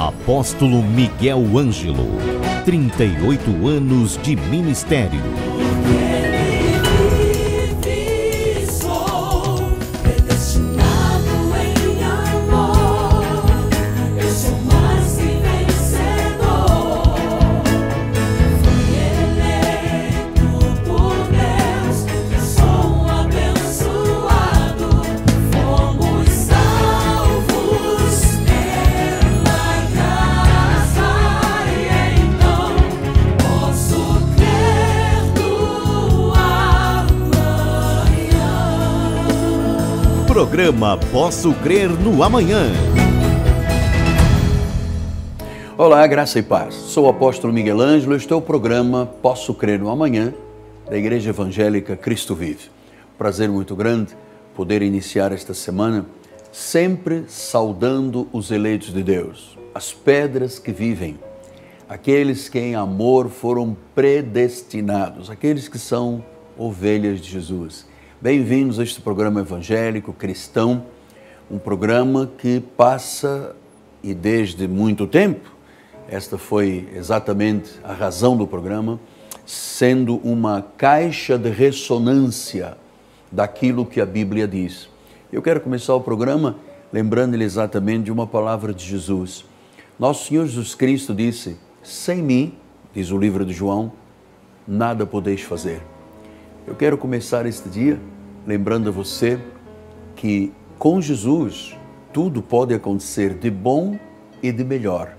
Apóstolo Miguel Ângelo, 38 anos de ministério. Programa Posso Crer no Amanhã. Olá, graça e paz. Sou o apóstolo Miguel Ângelo. Este é o programa Posso Crer no Amanhã da Igreja Evangélica Cristo Vive. Prazer muito grande poder iniciar esta semana sempre saudando os eleitos de Deus, as pedras que vivem, aqueles que em amor foram predestinados, aqueles que são ovelhas de Jesus. Bem-vindos a este programa evangélico cristão, um programa que passa, e desde muito tempo, esta foi exatamente a razão do programa, sendo uma caixa de ressonância daquilo que a Bíblia diz. Eu quero começar o programa lembrando-lhe exatamente de uma palavra de Jesus. Nosso Senhor Jesus Cristo disse: sem mim, diz o livro de João, nada podeis fazer. Eu quero começar este dia lembrando a você que com Jesus tudo pode acontecer de bom e de melhor.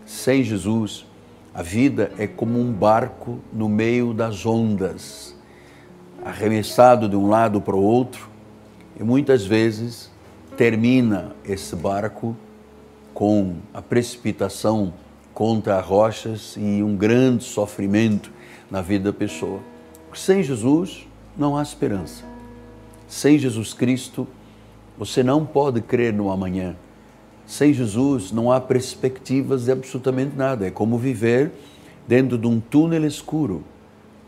Sem Jesus, a vida é como um barco no meio das ondas, arremessado de um lado para o outro, e muitas vezes termina esse barco com a precipitação contra rochas e um grande sofrimento na vida da pessoa. Sem Jesus não há esperança. Sem Jesus Cristo você não pode crer no amanhã. Sem Jesus não há perspectivas de absolutamente nada. É como viver dentro de um túnel escuro.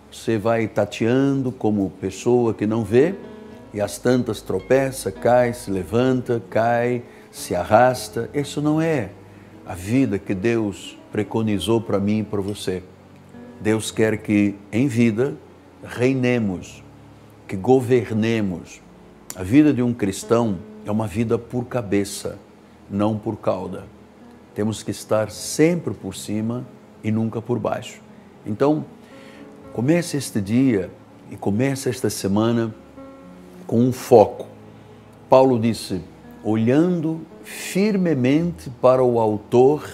Você vai tateando como pessoa que não vê e às tantas tropeça, cai, se levanta, cai, se arrasta. Isso não é a vida que Deus preconizou para mim e para você. Deus quer que em vida reinemos, que governemos. A vida de um cristão é uma vida por cabeça, não por cauda. Temos que estar sempre por cima e nunca por baixo. Então, comece este dia e comece esta semana com um foco. Paulo disse: olhando firmemente para o autor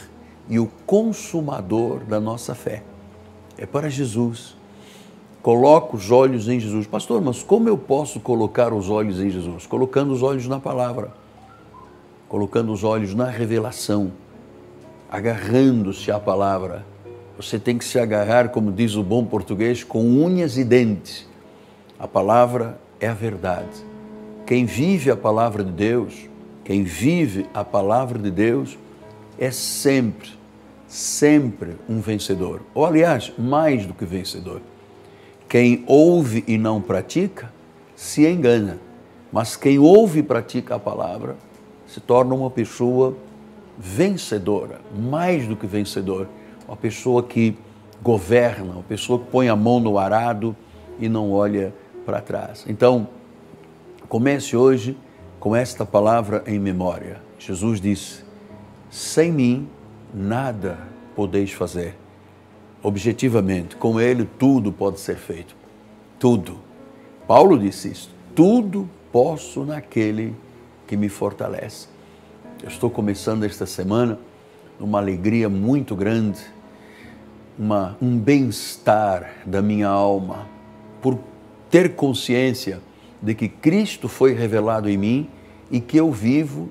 e o consumador da nossa fé. É para Jesus. Coloca os olhos em Jesus. Pastor, mas como eu posso colocar os olhos em Jesus? Colocando os olhos na palavra, colocando os olhos na revelação, agarrando-se à palavra. Você tem que se agarrar, como diz o bom português, com unhas e dentes. A palavra é a verdade. Quem vive a palavra de Deus, quem vive a palavra de Deus, é sempre um vencedor. Ou, aliás, mais do que vencedor. Quem ouve e não pratica, se engana. Mas quem ouve e pratica a palavra, se torna uma pessoa vencedora, mais do que vencedor. Uma pessoa que governa, uma pessoa que põe a mão no arado e não olha para trás. Então, comece hoje com esta palavra em memória. Jesus disse: sem mim, nada podeis fazer. Objetivamente, com Ele tudo pode ser feito. Tudo. Paulo disse isso. Tudo posso naquele que me fortalece. Eu estou começando esta semana numa alegria muito grande, um bem-estar da minha alma, por ter consciência de que Cristo foi revelado em mim e que eu vivo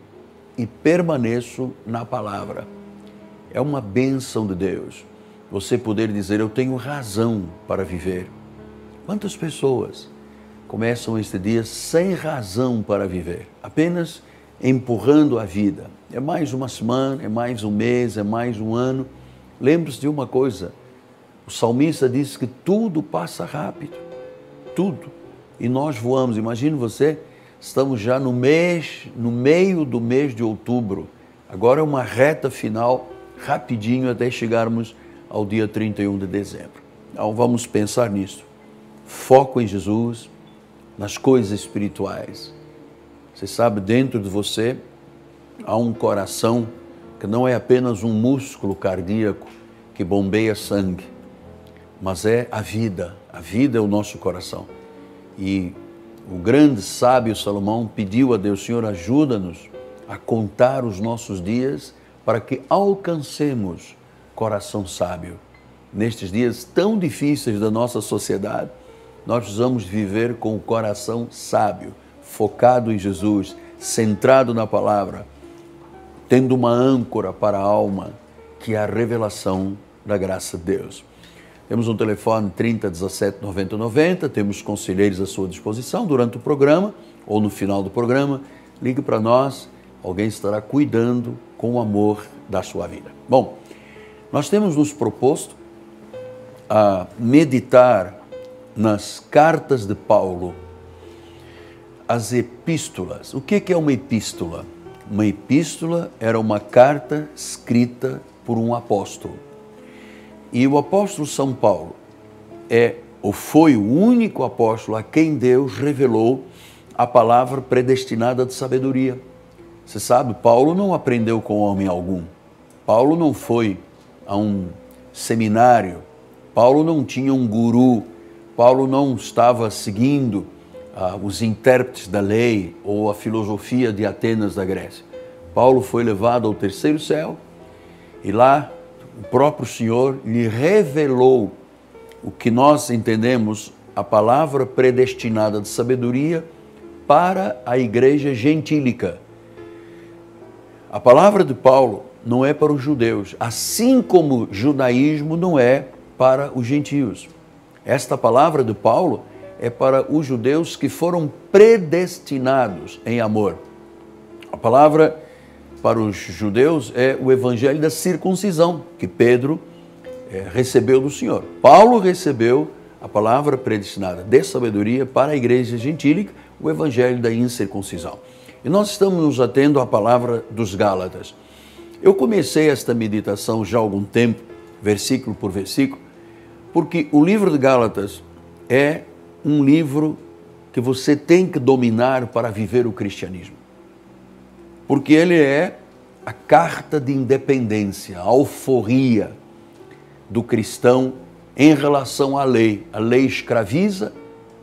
e permaneço na palavra. É uma bênção de Deus você poder dizer: eu tenho razão para viver. Quantas pessoas começam este dia sem razão para viver, apenas empurrando a vida? É mais uma semana, é mais um mês, é mais um ano. Lembre-se de uma coisa: o salmista disse que tudo passa rápido, tudo, e nós voamos. Imagine você, estamos já no meio do mês de outubro, agora é uma reta final rapidinho até chegarmos ao dia 31 de dezembro. Então vamos pensar nisso. Foco em Jesus, nas coisas espirituais. Você sabe, dentro de você há um coração que não é apenas um músculo cardíaco que bombeia sangue, mas é a vida. A vida é o nosso coração. E o grande sábio Salomão pediu a Deus: Senhor, ajuda-nos a contar os nossos dias para que alcancemos coração sábio. Nestes dias tão difíceis da nossa sociedade, nós precisamos viver com o coração sábio, focado em Jesus, centrado na palavra, tendo uma âncora para a alma, que é a revelação da graça de Deus. Temos um telefone 30 17 90 90, temos conselheiros à sua disposição durante o programa ou no final do programa. Ligue para nós, alguém estará cuidando com amor da sua vida. Bom, nós temos nos proposto a meditar nas cartas de Paulo, as epístolas. O que é uma epístola? Uma epístola era uma carta escrita por um apóstolo. E o apóstolo São Paulo foi o único apóstolo a quem Deus revelou a palavra predestinada de sabedoria. Você sabe, Paulo não aprendeu com homem algum. Paulo não foi a um seminário. Paulo não tinha um guru. Paulo não estava seguindo os intérpretes da lei ou a filosofia de Atenas da Grécia. Paulo foi levado ao terceiro céu e lá o próprio Senhor lhe revelou o que nós entendemos, a palavra predestinada de sabedoria para a igreja gentílica. A palavra de Paulo não é para os judeus, assim como o judaísmo não é para os gentios. Esta palavra de Paulo é para os judeus que foram predestinados em amor. A palavra para os judeus é o evangelho da circuncisão, que Pedro recebeu do Senhor. Paulo recebeu a palavra predestinada de sabedoria para a igreja gentílica, o evangelho da incircuncisão. E nós estamos nos atendo à palavra dos Gálatas. Eu comecei esta meditação já há algum tempo, versículo por versículo, porque o livro de Gálatas é um livro que você tem que dominar para viver o cristianismo. Porque ele é a carta de independência, a alforria do cristão em relação à lei. A lei escraviza,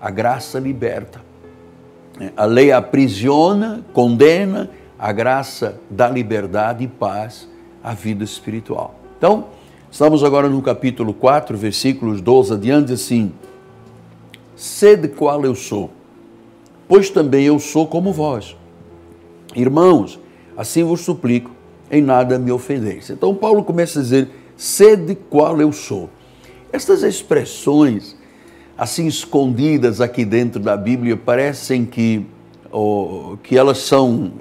a graça liberta. A lei aprisiona, condena, a graça dá liberdade e paz à vida espiritual. Então, estamos agora no capítulo 4, versículos 12 adiante, assim: sede qual eu sou, pois também eu sou como vós. Irmãos, assim vos suplico, em nada me ofendeis. Então Paulo começa a dizer, sede qual eu sou. Estas expressões, assim escondidas aqui dentro da Bíblia, parecem que elas são,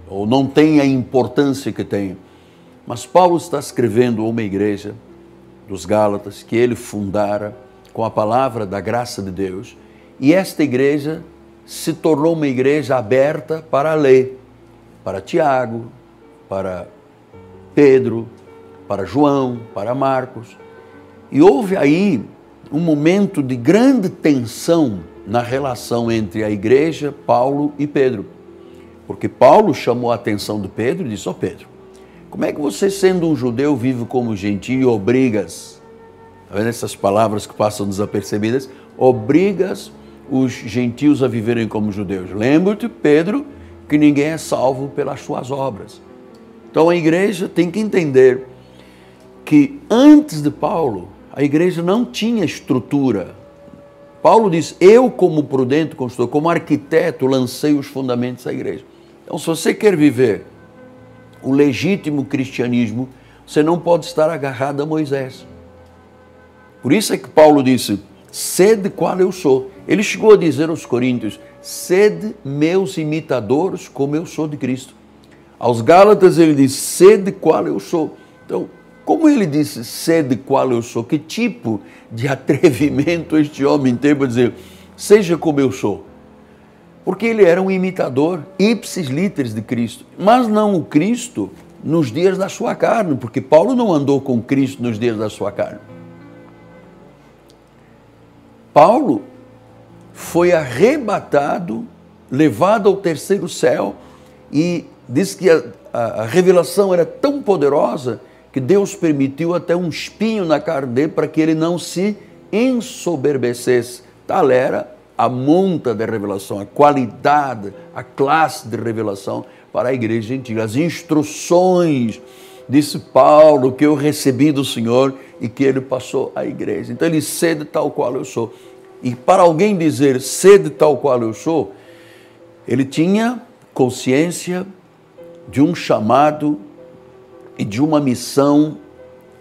ou não têm a importância que têm. Mas Paulo está escrevendo a uma igreja dos Gálatas que ele fundara com a palavra da graça de Deus, e esta igreja se tornou uma igreja aberta para a lei, para Tiago, para Pedro, para João, para Marcos. E houve aí um momento de grande tensão na relação entre a igreja, Paulo e Pedro. Porque Paulo chamou a atenção de Pedro e disse, Pedro, como é que você, sendo um judeu, vive como gentio e obrigas, está vendo essas palavras que passam desapercebidas, obrigas os gentios a viverem como judeus. Lembra-te, Pedro, que ninguém é salvo pelas suas obras. Então a igreja tem que entender que antes de Paulo, a igreja não tinha estrutura. Paulo diz, eu como prudente construtor, como arquiteto, lancei os fundamentos da igreja. Então se você quer viver o legítimo cristianismo, você não pode estar agarrado a Moisés. Por isso é que Paulo disse, sede qual eu sou. Ele chegou a dizer aos coríntios, sede meus imitadores como eu sou de Cristo. Aos Gálatas ele disse, sede qual eu sou. Então, como ele disse, sede qual eu sou, que tipo de atrevimento este homem teve para dizer, seja como eu sou? Porque ele era um imitador, ipsis literis de Cristo, mas não o Cristo nos dias da sua carne, porque Paulo não andou com Cristo nos dias da sua carne. Paulo foi arrebatado, levado ao terceiro céu, e diz que a revelação era tão poderosa que Deus permitiu até um espinho na carne dele para que ele não se ensoberbecesse. Tal era a monta da revelação, a qualidade, a classe de revelação para a igreja gentil. As instruções, disse Paulo, que eu recebi do Senhor e que ele passou à igreja. Então ele sede tal qual eu sou. E para alguém dizer sede tal qual eu sou, ele tinha consciência de um chamado e de uma missão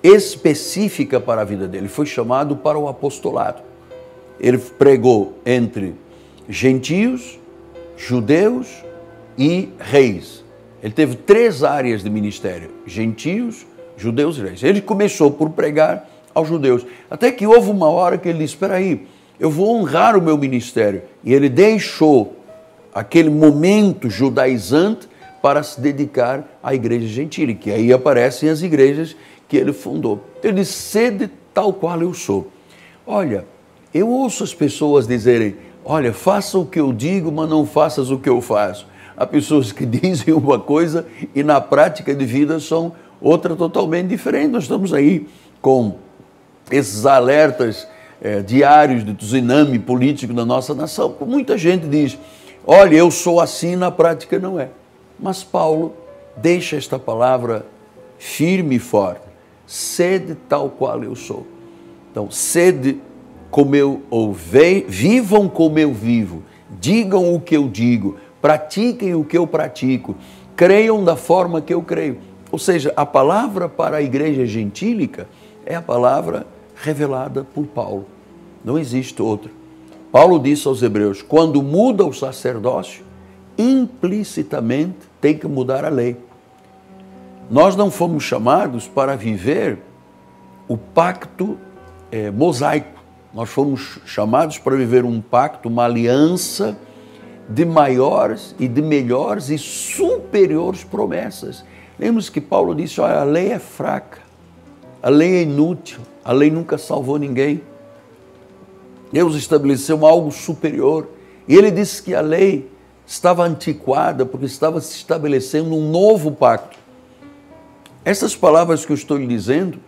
específica para a vida dele. Ele foi chamado para o apostolado. Ele pregou entre gentios, judeus e reis. Ele teve 3 áreas de ministério: gentios, judeus e reis. Ele começou por pregar aos judeus, até que houve uma hora que ele disse: espera aí, eu vou honrar o meu ministério. E ele deixou aquele momento judaizante para se dedicar à igreja gentil, que aí aparecem as igrejas que ele fundou. Ele disse: sede tal qual eu sou. Olha, eu ouço as pessoas dizerem: olha, faça o que eu digo, mas não faças o que eu faço. Há pessoas que dizem uma coisa e na prática de vida são outra totalmente diferente. Nós estamos aí com esses alertas diários de tsunami político na nossa nação. Muita gente diz: olha, eu sou assim, na prática não é. Mas Paulo deixa esta palavra firme e forte: sede tal qual eu sou. Então, sede como eu, ou vivam como eu vivo, digam o que eu digo, pratiquem o que eu pratico, creiam da forma que eu creio. Ou seja, a palavra para a igreja gentílica é a palavra revelada por Paulo. Não existe outra. Paulo disse aos hebreus: quando muda o sacerdócio, implicitamente tem que mudar a lei. Nós não fomos chamados para viver o pacto mosaico. Nós fomos chamados para viver um pacto, uma aliança de maiores e de melhores e superiores promessas. Lembra-se que Paulo disse: olha, a lei é fraca, a lei é inútil, a lei nunca salvou ninguém. Deus estabeleceu algo superior. E ele disse que a lei estava antiquada porque estava se estabelecendo um novo pacto. Essas palavras que eu estou lhe dizendo,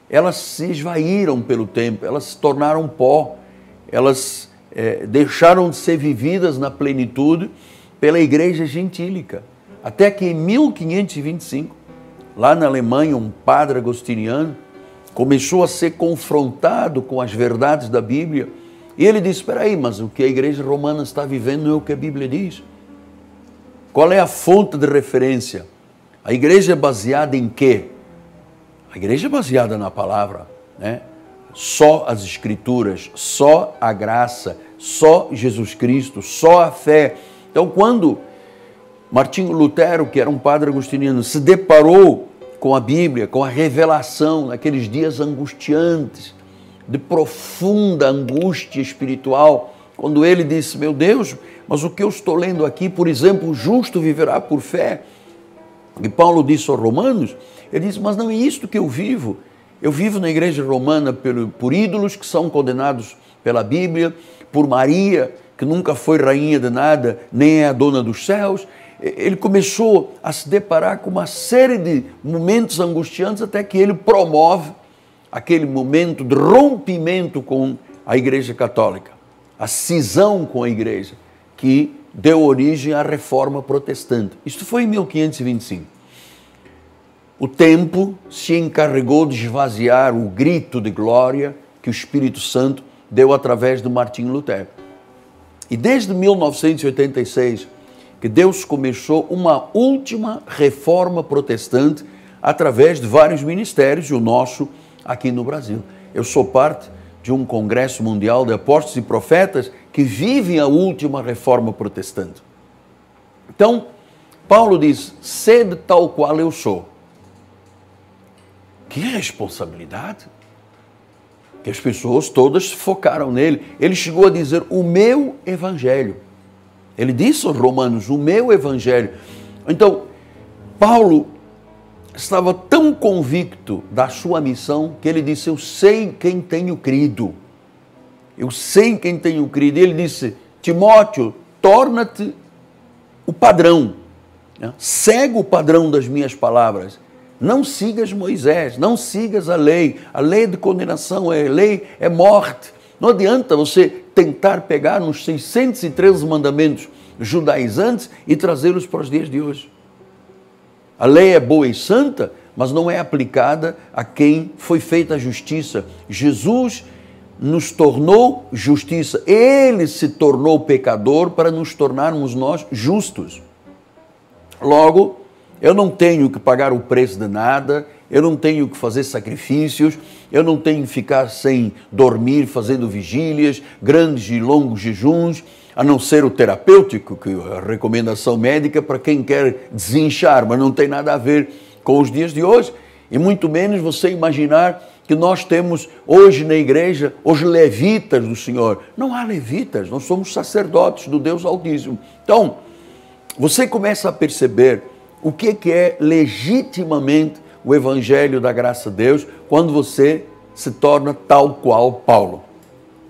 elas se esvaíram pelo tempo, elas se tornaram pó, elas deixaram de ser vividas na plenitude pela igreja gentílica. Até que em 1525, lá na Alemanha, um padre agostiniano começou a ser confrontado com as verdades da Bíblia. E ele disse: espera aí, mas o que a igreja romana está vivendo não é o que a Bíblia diz. Qual é a fonte de referência? A igreja é baseada em quê? A igreja é baseada na palavra, né? Só as escrituras, só a graça, só Jesus Cristo, só a fé. Então, quando Martinho Lutero, que era um padre agostiniano, se deparou com a Bíblia, com a revelação, naqueles dias angustiantes, de profunda angústia espiritual, quando ele disse: meu Deus, mas o que eu estou lendo aqui, por exemplo, o justo viverá por fé. E Paulo disse aos Romanos, ele disse: mas não é isto que eu vivo na igreja romana por ídolos que são condenados pela Bíblia, por Maria, que nunca foi rainha de nada, nem é a dona dos céus. Ele começou a se deparar com uma série de momentos angustiantes, até que ele promove aquele momento de rompimento com a igreja católica, a cisão com a igreja, que deu origem à reforma protestante. Isto foi em 1525. O tempo se encarregou de esvaziar o grito de glória que o Espírito Santo deu através de Martinho Lutero. E desde 1986, que Deus começou uma última reforma protestante através de vários ministérios, e o nosso aqui no Brasil. Eu sou parte de um congresso mundial de apóstolos e profetas que vivem a última reforma protestante. Então, Paulo diz: sede tal qual eu sou. Que responsabilidade! Que as pessoas todas se focaram nele. Ele chegou a dizer: o meu evangelho. Ele disse aos romanos: o meu evangelho. Então, Paulo estava tão convicto da sua missão que ele disse: eu sei quem tenho crido. Eu sei quem tenho crido. E ele disse: Timóteo, torna-te o padrão. Segue o padrão das minhas palavras. Não sigas Moisés, não sigas a lei de condenação, a lei é morte. Não adianta você tentar pegar nos 613 mandamentos judaizantes e trazê-los para os dias de hoje. A lei é boa e santa, mas não é aplicada a quem foi feita a justiça. Jesus nos tornou justiça. Ele se tornou pecador para nos tornarmos nós justos. Logo, eu não tenho que pagar o preço de nada, eu não tenho que fazer sacrifícios, eu não tenho que ficar sem dormir, fazendo vigílias, grandes e longos jejuns, a não ser o terapêutico, que é a recomendação médica para quem quer desinchar, mas não tem nada a ver com os dias de hoje. E muito menos você imaginar que nós temos hoje na igreja os levitas do Senhor. Não há levitas, nós somos sacerdotes do Deus Altíssimo. Então, você começa a perceber o que é legitimamente o Evangelho da graça de Deus quando você se torna tal qual Paulo.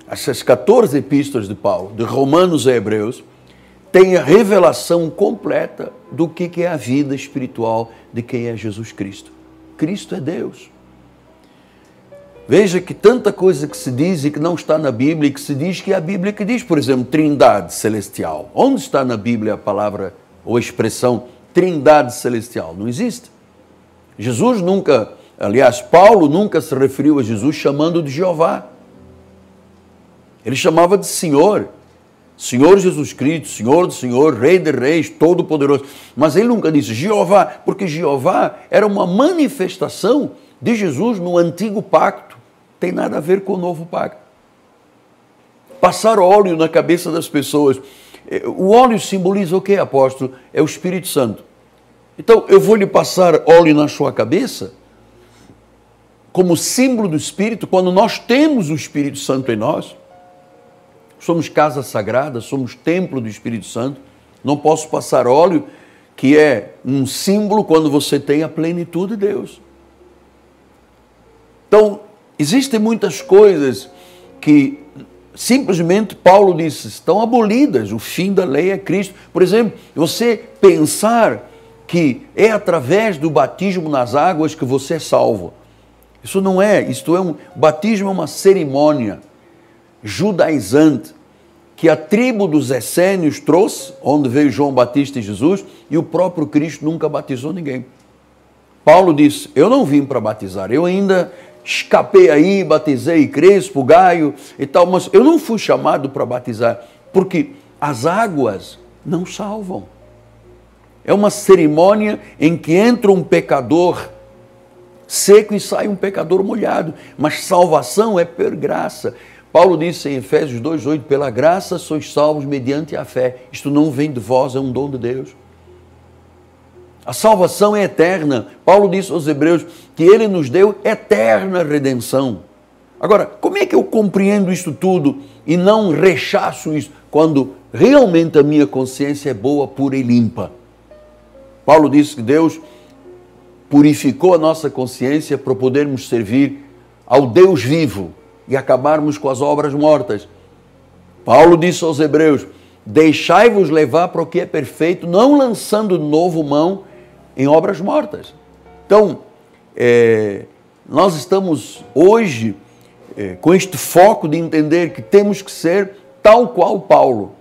Essas 14 epístolas de Paulo, de Romanos a Hebreus, têm a revelação completa do que é a vida espiritual de quem é Jesus Cristo. Cristo é Deus. Veja que tanta coisa que se diz e que não está na Bíblia, e que se diz que é a Bíblia que diz, por exemplo, Trindade Celestial. Onde está na Bíblia a palavra ou a expressão Trindade Celestial? Não existe. Jesus nunca, aliás, Paulo nunca se referiu a Jesus chamando de Jeová. Ele chamava de Senhor. Senhor Jesus Cristo, Senhor do Senhor, Rei de Reis, Todo-Poderoso. Mas ele nunca disse Jeová, porque Jeová era uma manifestação de Jesus no antigo pacto. Tem nada a ver com o novo pacto. Passar óleo na cabeça das pessoas. O óleo simboliza o que, apóstolo? É o Espírito Santo. Então, eu vou lhe passar óleo na sua cabeça como símbolo do Espírito, quando nós temos o Espírito Santo em nós. Somos casa sagrada, somos templo do Espírito Santo. Não posso passar óleo, que é um símbolo quando você tem a plenitude de Deus. Então, existem muitas coisas que simplesmente Paulo disse, estão abolidas, o fim da lei é Cristo. Por exemplo, você pensar que é através do batismo nas águas que você é salvo. Isso não é, o batismo é uma cerimônia judaizante que a tribo dos essênios trouxe, onde veio João Batista e Jesus, e o próprio Cristo nunca batizou ninguém. Paulo disse, eu não vim para batizar, eu ainda escapei aí, batizei Crespo, Gaio e tal, mas eu não fui chamado para batizar, porque as águas não salvam. É uma cerimônia em que entra um pecador seco e sai um pecador molhado, mas salvação é por graça. Paulo disse em Efésios 2:8, pela graça sois salvos mediante a fé. Isto não vem de vós, é um dom de Deus. A salvação é eterna. Paulo disse aos Hebreus que ele nos deu eterna redenção. Agora, como é que eu compreendo isto tudo e não rechaço isso, quando realmente a minha consciência é boa, pura e limpa? Paulo disse que Deus purificou a nossa consciência para podermos servir ao Deus vivo e acabarmos com as obras mortas. Paulo disse aos Hebreus, deixai-vos levar para o que é perfeito, não lançando de novo mão em obras mortas. Então, nós estamos hoje com este foco de entender que temos que ser tal qual Paulo.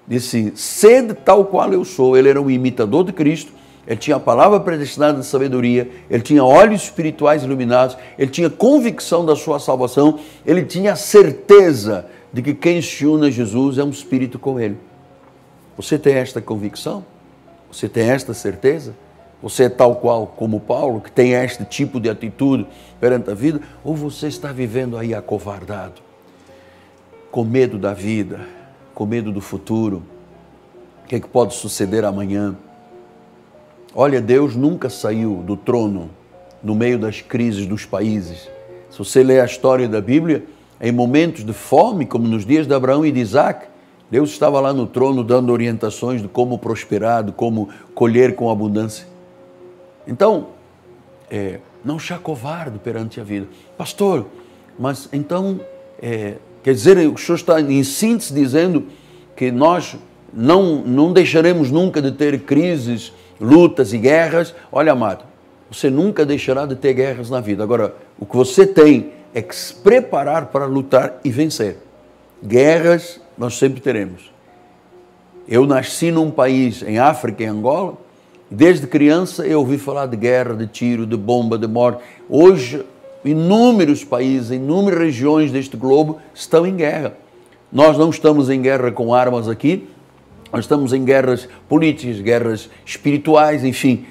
Disse, sede tal qual eu sou. Ele era um imitador de Cristo, ele tinha a palavra predestinada de sabedoria, ele tinha olhos espirituais iluminados, ele tinha convicção da sua salvação, ele tinha a certeza de que quem se une a Jesus é um espírito com ele. Você tem esta convicção? Você tem esta certeza? Você é tal qual como Paulo, que tem este tipo de atitude perante a vida? Ou você está vivendo aí acovardado, com medo da vida, com medo do futuro? O que é que pode suceder amanhã? Olha, Deus nunca saiu do trono no meio das crises dos países. Se você ler a história da Bíblia, em momentos de fome, como nos dias de Abraão e de Isaac, Deus estava lá no trono dando orientações de como prosperar, de como colher com abundância. Então, não se acovarde perante a vida. Pastor, mas então, quer dizer, o senhor está em síntese dizendo que nós não deixaremos nunca de ter crises, lutas e guerras. Olha, amado, você nunca deixará de ter guerras na vida. Agora, o que você tem é que se preparar para lutar e vencer. Guerras nós sempre teremos. Eu nasci num país, em África, em Angola. Desde criança eu ouvi falar de guerra, de tiro, de bomba, de morte. Hoje, inúmeros países, inúmeras regiões deste globo estão em guerra. Nós não estamos em guerra com armas aqui, nós estamos em guerras políticas, guerras espirituais, enfim.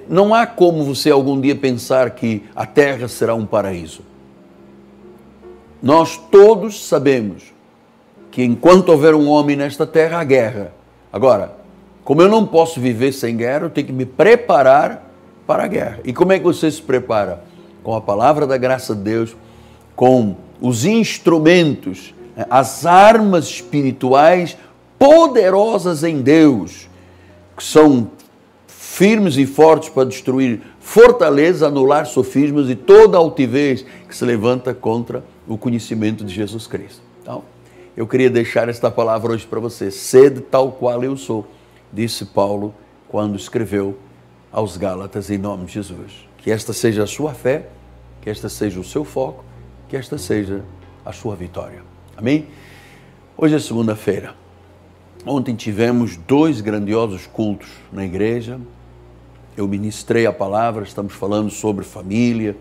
Não há como você algum dia pensar que a terra será um paraíso. Nós todos sabemos que enquanto houver um homem nesta terra, há guerra. Agora, como eu não posso viver sem guerra, eu tenho que me preparar para a guerra. E como é que você se prepara? Com a palavra da graça de Deus, com os instrumentos, as armas espirituais poderosas em Deus, que são firmes e fortes para destruir fortaleza, anular sofismas e toda altivez que se levanta contra o conhecimento de Jesus Cristo. Então, eu queria deixar esta palavra hoje para você. Sede tal qual eu sou, disse Paulo quando escreveu aos Gálatas, em nome de Jesus. Que esta seja a sua fé, que esta seja o seu foco, que esta seja a sua vitória. Amém? Hoje é segunda-feira. Ontem tivemos 2 grandiosos cultos na igreja. Eu ministrei a palavra, estamos falando sobre família,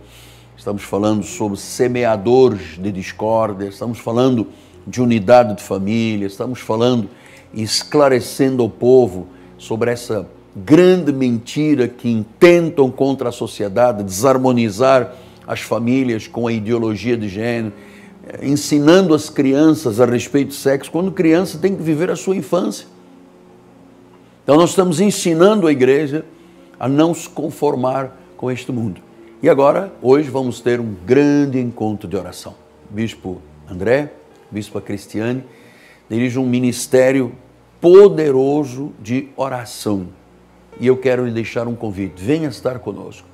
estamos falando sobre semeadores de discórdia, estamos falando de unidade de família, estamos falando e esclarecendo ao povo sobre essa grande mentira que intentam contra a sociedade, desarmonizar as famílias com a ideologia de gênero, ensinando as crianças a respeito do sexo, quando criança tem que viver a sua infância. Então nós estamos ensinando a igreja a não se conformar com este mundo. E agora, hoje, vamos ter um grande encontro de oração. Bispo André, Bispa Cristiane, dirige um ministério poderoso de oração. E eu quero lhe deixar um convite. Venha estar conosco.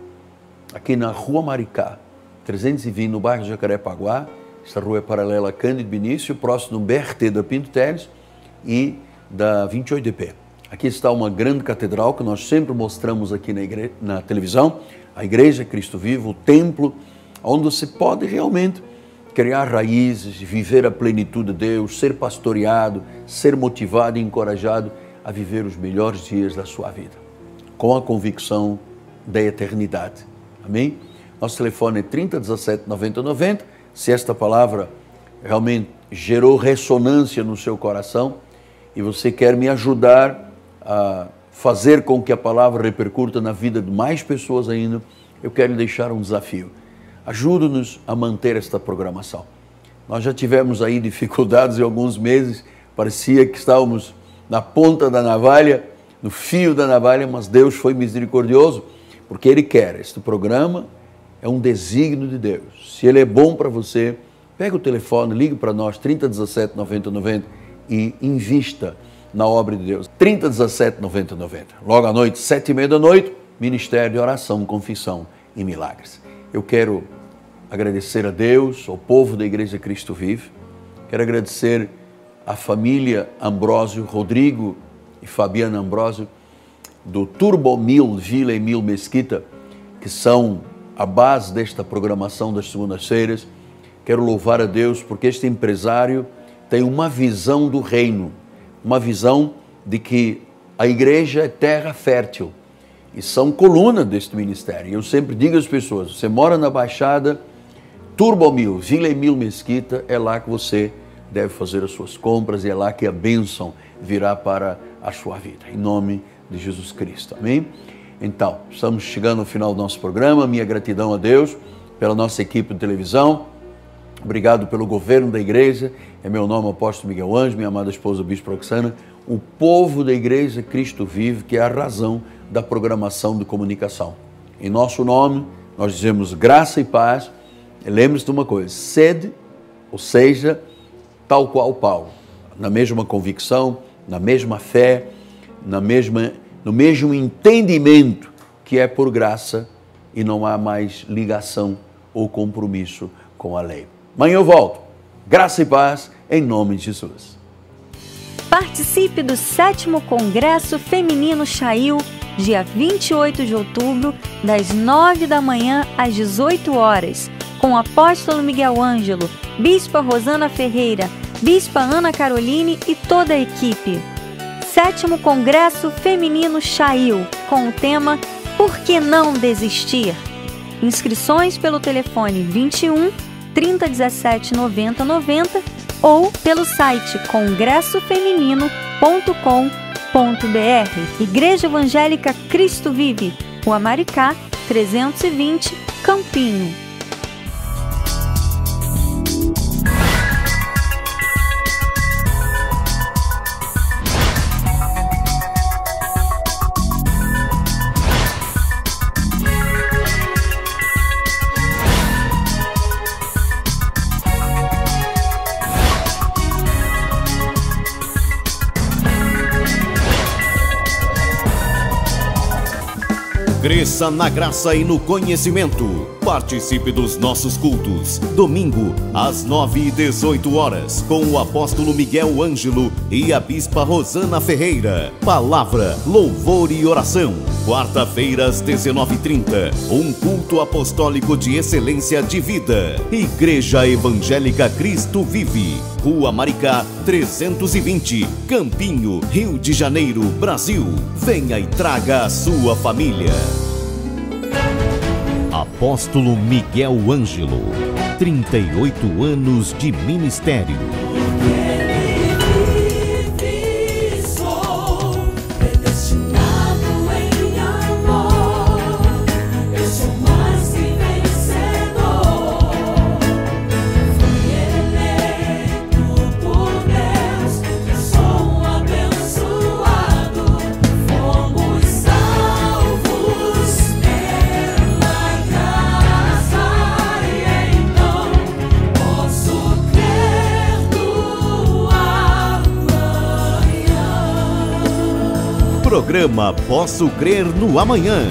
Aqui na Rua Maricá, 320, no bairro Jacarepaguá. Esta rua é paralela a Cândido Benício, próximo do BRT da Pinto Teles e da 28DP. Aqui está uma grande catedral que nós sempre mostramos aqui na televisão, a Igreja Cristo Vivo, o templo, onde você pode realmente criar raízes, viver a plenitude de Deus, ser pastoreado, ser motivado e encorajado a viver os melhores dias da sua vida, com a convicção da eternidade. Amém? Nosso telefone é 3017 9090. Se esta palavra realmente gerou ressonância no seu coração e você quer me ajudar a fazer com que a palavra repercuta na vida de mais pessoas ainda, eu quero lhe deixar um desafio. Ajude-nos a manter esta programação. Nós já tivemos aí dificuldades em alguns meses, parecia que estávamos na ponta da navalha, no fio da navalha, mas Deus foi misericordioso, porque Ele quer. Este programa é um desígnio de Deus. Se Ele é bom para você, pega o telefone, ligue para nós, 3017 9090 e invista na obra de Deus. 3017 9090. Logo à noite, 7h30 da noite, Ministério de Oração, Confissão e Milagres. Eu quero agradecer a Deus, ao povo da Igreja Cristo Vive. Quero agradecer à família Ambrósio, Rodrigo e Fabiana Ambrósio, do Turbomil Vila Emil Mesquita, que são a base desta programação das segundas-feiras. Quero louvar a Deus porque este empresário tem uma visão do reino, uma visão de que a igreja é terra fértil e são coluna deste ministério. Eu sempre digo às pessoas, você mora na Baixada, Turbomil, Vila Emil Mesquita, é lá que você deve fazer as suas compras e é lá que a bênção virá para a sua vida. Em nome de Jesus Cristo. Amém? Então, estamos chegando ao final do nosso programa. Minha gratidão a Deus pela nossa equipe de televisão. Obrigado pelo governo da igreja. É meu nome, Apóstolo Miguel Ângelo, minha amada esposa, Bispo Roxana. O povo da Igreja Cristo Vive, que é a razão da programação de comunicação. Em nosso nome, nós dizemos graça e paz. E lembre-se de uma coisa, sede, ou seja, tal qual Paulo, na mesma convicção, na mesma fé, no mesmo entendimento que é por graça e não há mais ligação ou compromisso com a lei. Amanhã eu volto. Graça e paz, em nome de Jesus. Participe do 7º Congresso Feminino Chail, dia 28 de outubro, das 9 da manhã às 18 horas, com o apóstolo Miguel Ângelo, bispa Rosana Ferreira, bispa Ana Caroline e toda a equipe. 7º Congresso Feminino Chail, com o tema Por que não desistir? Inscrições pelo telefone 21 3017 90 90 ou pelo site congressofeminino.com.br. Igreja Evangélica Cristo Vive, Rua Maricá, 320, Campinho. Cresça na graça e no conhecimento. Participe dos nossos cultos. Domingo, às 9h18, com o apóstolo Miguel Ângelo e a bispa Rosana Ferreira. Palavra, louvor e oração. Quarta-feira, às 19h30, um culto apostólico de excelência de vida. Igreja Evangélica Cristo Vive, Rua Maricá, 320, Campinho, Rio de Janeiro, Brasil. Venha e traga a sua família. Apóstolo Miguel Ângelo, 38 anos de ministério. Programa Posso Crer no Amanhã.